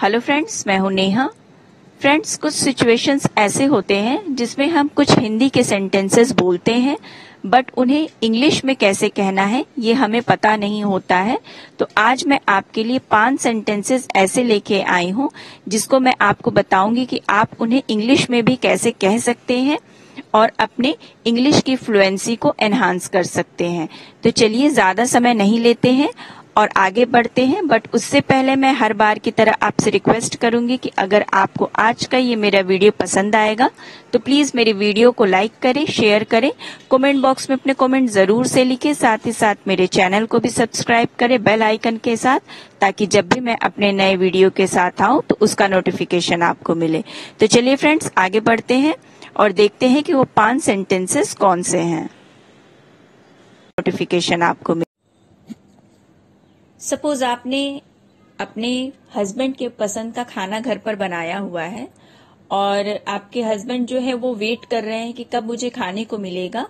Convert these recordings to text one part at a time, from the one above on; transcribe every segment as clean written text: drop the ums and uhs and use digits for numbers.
Hello friends, मैं हूं Neha. Friends, कुछ सिचुएशंस ऐसे होते हैं जिसमें हम कुछ हिंदी के सेंटेंसेस बोलते हैं बट उन्हें इंग्लिश में कैसे कहना है ये हमें पता नहीं होता है। तो आज मैं आपके लिए 5 सेंटेंसेस ऐसे लेके आई हूं जिसको मैं आपको बताऊंगी कि आप उन्हें इंग्लिश में भी कैसे कह सकते हैं और अपने इंग्लिश की फ्लुएंसी को एनहांस कर सकते हैं। तो चलिए ज्यादा समय नहीं लेते हैं और आगे बढ़ते हैं। बट उससे पहले मैं हर बार की तरह आपसे रिक्वेस्ट करूंगी कि अगर आपको आज का ये मेरा वीडियो पसंद आएगा तो प्लीज मेरी वीडियो को लाइक करें, शेयर करें, कमेंट बॉक्स में अपने कमेंट जरूर से लिखें। साथ ही साथ मेरे चैनल को भी सब्सक्राइब करें बेल आइकन के साथ, ताकि जब भी मैं अपने नए वीडियो के साथ आऊं तो उसका नोटिफिकेशन आपको मिले। तो चलिए फ्रेंड्स, आगे बढ़ते हैं और देखते हैं कि वो 5 सेंटेंसेस कौन से हैं। नोटिफिकेशन आपको मिले। सपोज आपने अपने हस्बैंड के पसंद का खाना घर पर बनाया हुआ है और आपके हस्बैंड जो है वो वेट कर रहे हैं कि कब मुझे खाने को मिलेगा,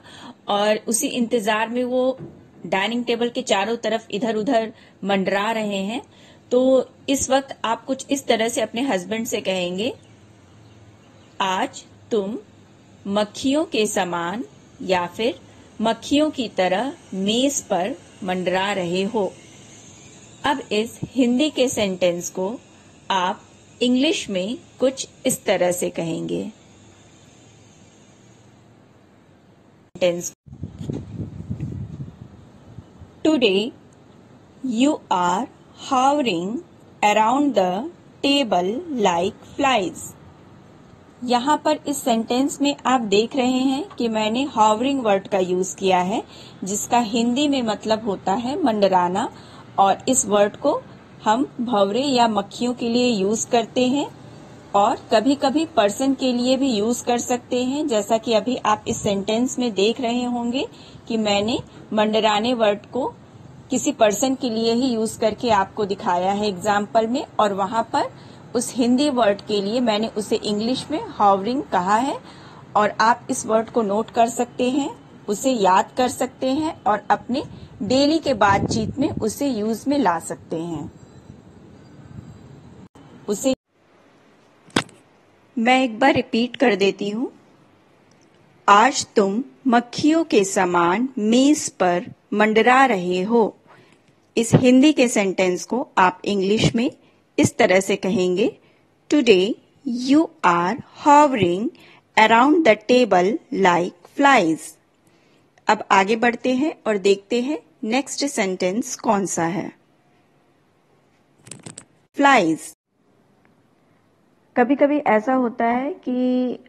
और उसी इंतजार में वो डाइनिंग टेबल के चारों तरफ इधर उधर मंडरा रहे हैं। तो इस वक्त आप कुछ इस तरह से अपने हस्बैंड से कहेंगे, आज तुम मक्खियों के समान या फिर मक्खियों की तरह मेज पर मंडरा रहे हो। अब इस हिंदी के सेंटेंस को आप इंग्लिश में कुछ इस तरह से कहेंगे। Today you are hovering around the table like flies। यहाँ पर इस सेंटेंस में आप देख रहे हैं कि मैंने hovering वर्ड का यूज किया है, जिसका हिंदी में मतलब होता है मंडराना। और इस वर्ड को हम भंवरे या मक्खियों के लिए यूज करते हैं और कभी कभी पर्सन के लिए भी यूज कर सकते हैं। जैसा कि अभी आप इस सेंटेंस में देख रहे होंगे कि मैंने मंडराने वर्ड को किसी पर्सन के लिए ही यूज करके आपको दिखाया है एग्जाम्पल में, और वहां पर उस हिंदी वर्ड के लिए मैंने उसे इंग्लिश में हॉवरिंग कहा है। और आप इस वर्ड को नोट कर सकते हैं, उसे याद कर सकते हैं और अपने डेली के बातचीत में उसे यूज में ला सकते हैं। उसे मैं एक बार रिपीट कर देती हूँ। आज तुम मक्खियों के समान मेज पर मंडरा रहे हो। इस हिंदी के सेंटेंस को आप इंग्लिश में इस तरह से कहेंगे, today you are hovering around the table like flies. अब आगे बढ़ते हैं और देखते हैं नेक्स्ट सेंटेंस कौन सा है। फ्लाइज। कभी कभी ऐसा होता है कि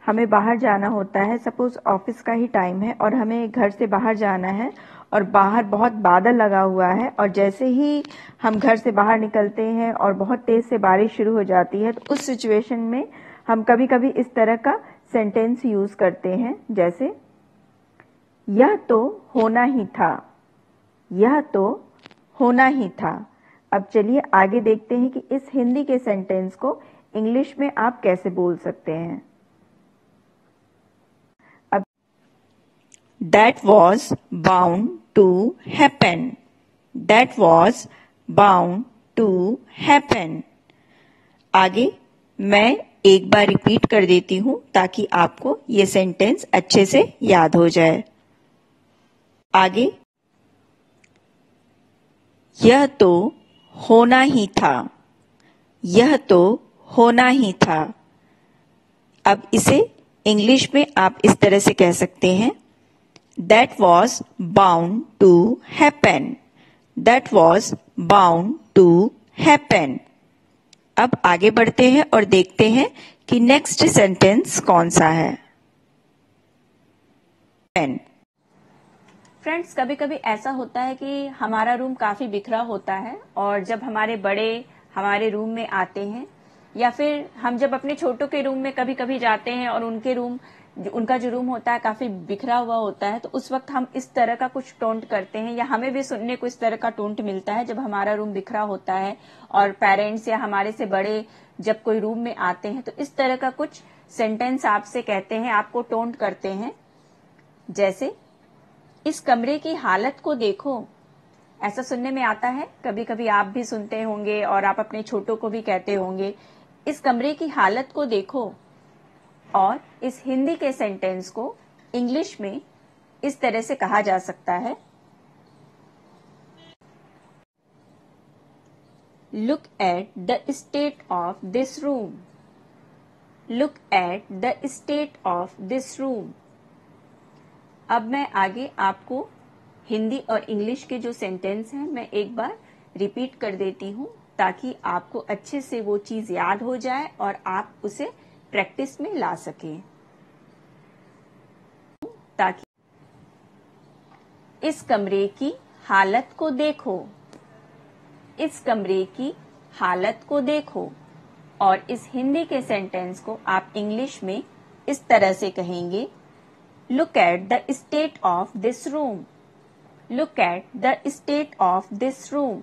हमें बाहर जाना होता है, सपोज ऑफिस का ही टाइम है और हमें घर से बाहर जाना है और बाहर बहुत बादल लगा हुआ है, और जैसे ही हम घर से बाहर निकलते हैं और बहुत तेज से बारिश शुरू हो जाती है, तो उस सिचुएशन में हम कभी कभी इस तरह का सेंटेंस यूज करते हैं, जैसे यह तो होना ही था, यह तो होना ही था। अब चलिए आगे देखते हैं कि इस हिंदी के सेंटेंस को इंग्लिश में आप कैसे बोल सकते हैं। अब that was bound to happen, that was bound to happen. आगे मैं एक बार रिपीट कर देती हूं ताकि आपको ये सेंटेंस अच्छे से याद हो जाए। आगे, यह तो होना ही था, यह तो होना ही था। अब इसे इंग्लिश में आप इस तरह से कह सकते हैं, that was bound to happen, that was bound to happen. अब आगे बढ़ते हैं और देखते हैं कि नेक्स्ट सेंटेंस कौन सा है। फ्रेंड्स, कभी कभी ऐसा होता है कि हमारा रूम काफी बिखरा होता है, और जब हमारे बड़े हमारे रूम में आते हैं या फिर हम जब अपने छोटों के रूम में कभी कभी जाते हैं और उनका जो रूम होता है काफी बिखरा हुआ होता है, तो उस वक्त हम इस तरह का कुछ टोंट करते हैं, या हमें भी सुनने को इस तरह का टोंट मिलता है जब हमारा रूम बिखरा होता है और पेरेंट्स या हमारे से बड़े जब कोई रूम में आते हैं तो इस तरह का कुछ सेंटेंस आपसे कहते हैं, आपको टोंट करते हैं। जैसे, इस कमरे की हालत को देखो, ऐसा सुनने में आता है, कभी कभी आप भी सुनते होंगे और आप अपने छोटों को भी कहते होंगे, इस कमरे की हालत को देखो। और इस हिंदी के सेंटेंस को इंग्लिश में इस तरह से कहा जा सकता है, look at the state of this room. Look at the state of this room. अब मैं आगे आपको हिंदी और इंग्लिश के जो सेंटेंस हैं मैं एक बार रिपीट कर देती हूं, ताकि आपको अच्छे से वो चीज याद हो जाए और आप उसे प्रैक्टिस में ला सकें। ताकि इस कमरे की हालत को देखो। इस कमरे की हालत को देखो। और इस हिंदी के सेंटेंस को आप इंग्लिश में इस तरह से कहेंगे, look at the state of this room. Look at the state of this room.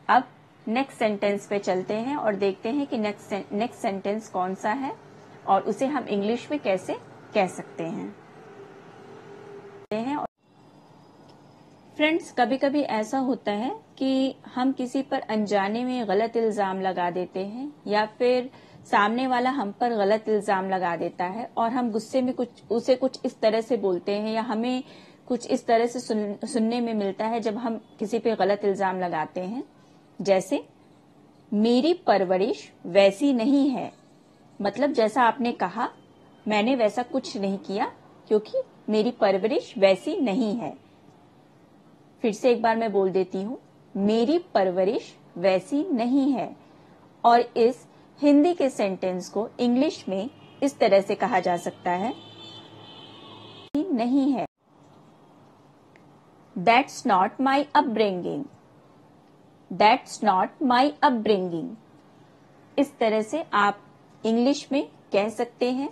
अब नेक्स्ट सेंटेंस पे चलते हैं और देखते हैं कि नेक्स्ट सेंटेंस कौन सा है और उसे हम इंग्लिश में कैसे कह सकते हैं। फ्रेंड्स, कभी कभी ऐसा होता है कि हम किसी पर अनजाने में गलत इल्जाम लगा देते हैं, या फिर सामने वाला हम पर गलत इल्जाम लगा देता है और हम गुस्से में उसे कुछ इस तरह से बोलते हैं, या हमें कुछ इस तरह से सुनने में मिलता है जब हम किसी पे गलत इल्जाम लगाते हैं। जैसे, मेरी परवरिश वैसी नहीं है। मतलब जैसा आपने कहा, मैंने वैसा कुछ नहीं किया क्योंकि मेरी परवरिश वैसी नहीं है। फिर से एक बार मैं बोल देती हूँ, मेरी परवरिश वैसी नहीं है। और इस हिंदी के सेंटेंस को इंग्लिश में इस तरह से कहा जा सकता है, नहीं है। That's not my upbringing. That's not my upbringing. इस तरह से आप इंग्लिश में कह सकते हैं।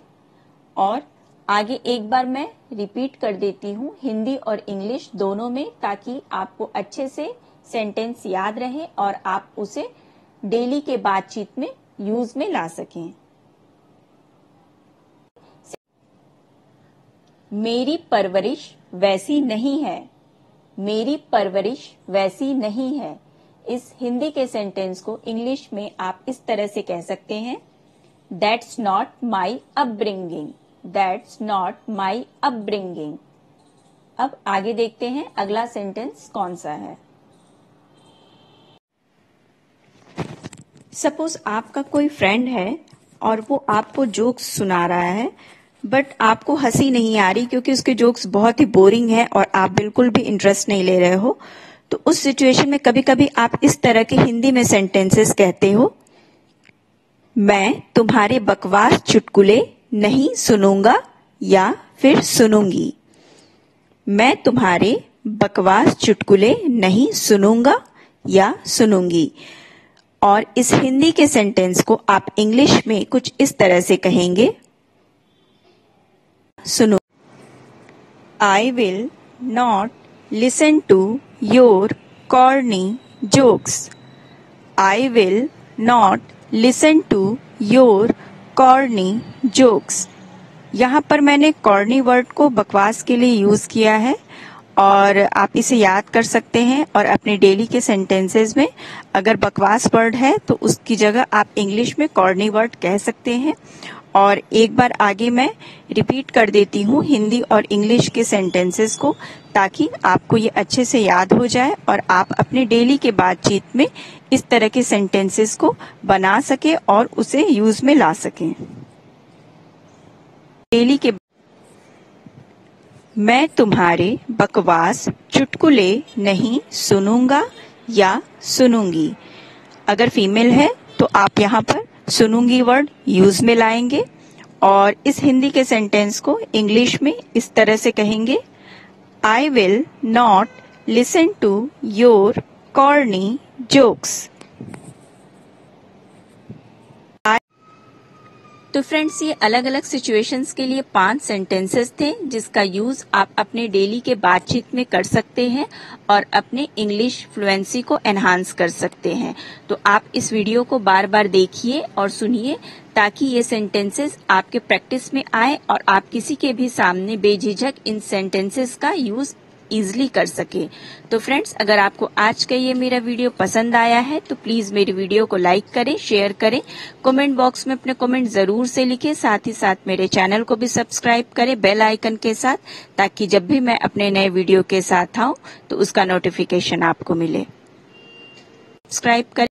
और आगे एक बार मैं रिपीट कर देती हूँ हिंदी और इंग्लिश दोनों में, ताकि आपको अच्छे से सेंटेंस याद रहे और आप उसे डेली के बातचीत में यूज में ला सकें। मेरी परवरिश वैसी नहीं है। मेरी परवरिश वैसी नहीं है। इस हिंदी के सेंटेंस को इंग्लिश में आप इस तरह से कह सकते हैं, That's not my upbringing. That's not my upbringing. अब आगे देखते हैं अगला सेंटेंस कौन सा है। सपोज आपका कोई फ्रेंड है और वो आपको जोक्स सुना रहा है, बट आपको हंसी नहीं आ रही क्योंकि उसके जोक्स बहुत ही बोरिंग है और आप बिल्कुल भी इंटरेस्ट नहीं ले रहे हो। तो उस सिचुएशन में कभी कभी आप इस तरह के हिंदी में सेंटेंसेस कहते हो, मैं तुम्हारे बकवास चुटकुले नहीं सुनूंगा या फिर सुनूंगी। मैं तुम्हारे बकवास चुटकुले नहीं सुनूंगा या सुनूंगी। और इस हिंदी के सेंटेंस को आप इंग्लिश में कुछ इस तरह से कहेंगे, सुनो, I will not listen to your corny jokes. I will not listen to your corny jokes. यहाँ पर मैंने corny वर्ड को बकवास के लिए यूज किया है और आप इसे याद कर सकते हैं। और अपने डेली के सेंटेंसेस में अगर बकवास वर्ड है तो उसकी जगह आप इंग्लिश में corny वर्ड कह सकते हैं। और एक बार आगे मैं रिपीट कर देती हूँ हिंदी और इंग्लिश के सेंटेंसेस को, ताकि आपको ये अच्छे से याद हो जाए और आप अपने डेली के बातचीत में इस तरह के सेंटेंसेस को बना सके और उसे यूज में ला सकें। डेली के, मैं तुम्हारे बकवास चुटकुले नहीं सुनूंगा या सुनूंगी। अगर फीमेल है तो आप यहाँ पर सुनूंगी वर्ड यूज में लाएंगे। और इस हिंदी के सेंटेंस को इंग्लिश में इस तरह से कहेंगे, I will not listen to your corny jokes. तो फ्रेंड्स, ये अलग अलग सिचुएशंस के लिए 5 सेंटेंसेस थे जिसका यूज आप अपने डेली के बातचीत में कर सकते हैं और अपने इंग्लिश फ्लुएंसी को एनहांस कर सकते हैं। तो आप इस वीडियो को बार बार देखिए और सुनिए, ताकि ये सेंटेंसेस आपके प्रैक्टिस में आए और आप किसी के भी सामने बेझिझक इन सेंटेंसेस का यूज इजीली कर सके। तो फ्रेंड्स, अगर आपको आज का ये मेरा वीडियो पसंद आया है तो प्लीज मेरी वीडियो को लाइक करें, शेयर करें, कमेंट बॉक्स में अपने कमेंट जरूर से लिखें। साथ ही साथ मेरे चैनल को भी सब्सक्राइब करें बेल आइकन के साथ, ताकि जब भी मैं अपने नए वीडियो के साथ आऊं तो उसका नोटिफिकेशन आपको मिले। सब्सक्राइब करें।